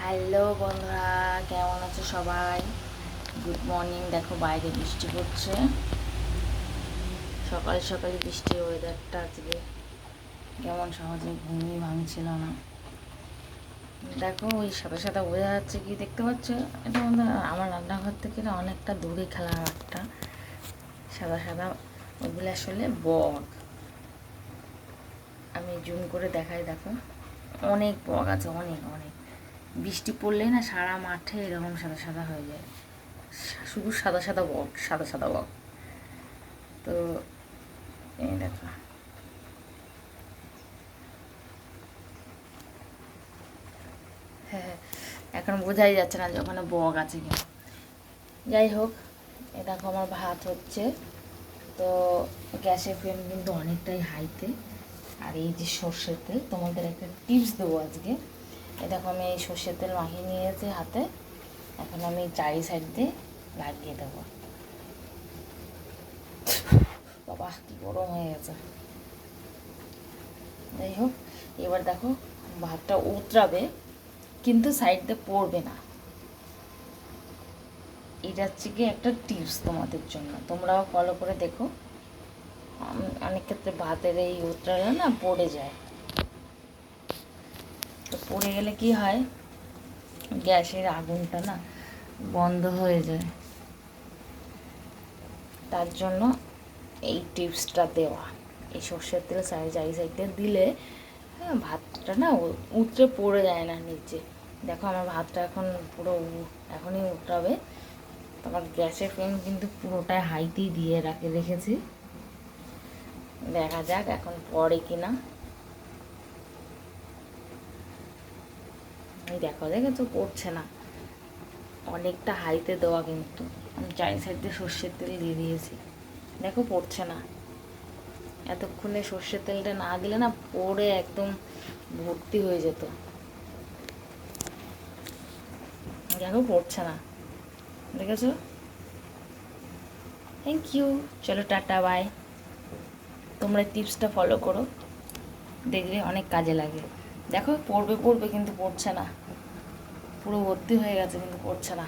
Hello বন্ধুরা, কেমন আছো সবাই? Good morning. দেখো বাইরে বৃষ্টি পড়ছে, সকাল সকালে বৃষ্টি। ওয়েদারটা আজকে কেমন, সহজে ঘুমিয়ে ভাঙছিল না। দেখো ওই সাদা সাদা বোঝা যাচ্ছে, কি দেখতে পাচ্ছ? এটা বন্ধুরা আমার রান্নাঘর থেকে না অনেকটা দূরে খেলার মাঠটা, সাদা সাদা ওগুলো আসলে বক। আমি জুম করে দেখাই, দেখো অনেক বক আছে, অনেক অনেক। বৃষ্টি পড়লেই না সারা মাঠে এরকম সাদা সাদা হয়ে যায়, শুধু সাদা সাদা বক, সাদা সাদা বক। তো এই দেখো, হ্যাঁ, এখন বোঝাই যাচ্ছে না যে ওখানে বক আছে কিনা। যাই হোক, এ দেখো আমার ভাত হচ্ছে। তো গ্যাসের ফ্লেম কিন্তু অনেকটাই হাইতে। আর এই যে সর্ষের তেল, তোমাদের একটা টিপস দেবো আজকে। এ দেখো আমি এই সর্ষের তেল মাখিয়ে নিয়েছি হাতে, এখন আমি চারি সাইড দিয়ে লাগিয়ে দেবো। বাবা কি গরম হয়ে গেছে। যাই হোক, এবার দেখো ভাতটা উতরাবে কিন্তু সাইড দিয়ে পড়বে না। এটা হচ্ছে কি একটা টিপস তোমাদের জন্য, তোমরাও ফলো করে দেখো। অনেক ক্ষেত্রে ভাতের এই উতরালে না পড়ে যায়। তো পড়ে গেলে কি হয়, গ্যাসের আগুনটা না বন্ধ হয়ে যায়। তার জন্য এই টিপসটা দেওয়া। এই সর্ষের তেল চারি সাইডে দিলে ভাতটা না উতরে পড়ে যায় না নিচে। দেখো আমার ভাতটা এখন পুরো এখনই উতরাবে। তোমার গ্যাসের ফ্লেম কিন্তু পুরোটাই হাইতেই দিয়ে রেখেছি। দেখা যাক এখন পড়ে কিনা। এই দেখো, দেখেছো পড়ছে না, অনেকটা হাইতে দেওয়া কিন্তু। আমি চারি সাইড দিয়ে সর্ষের তেল দিয়ে দিয়েছি, দেখো পড়ছে না। এতক্ষণে সর্ষের তেলটা না দিলে না পড়ে একদম ভর্তি হয়ে যেত। দেখো পড়ছে না, দেখেছো? Thank you. চলো টাটা, বাই। তোমরা টিপসটা ফলো করো, দেখবে অনেক কাজে লাগে। দেখো পড়বে পড়বে কিন্তু পড়ছে না, পুরো ভর্তি হয়ে গেছে কিন্তু পড়ছে না।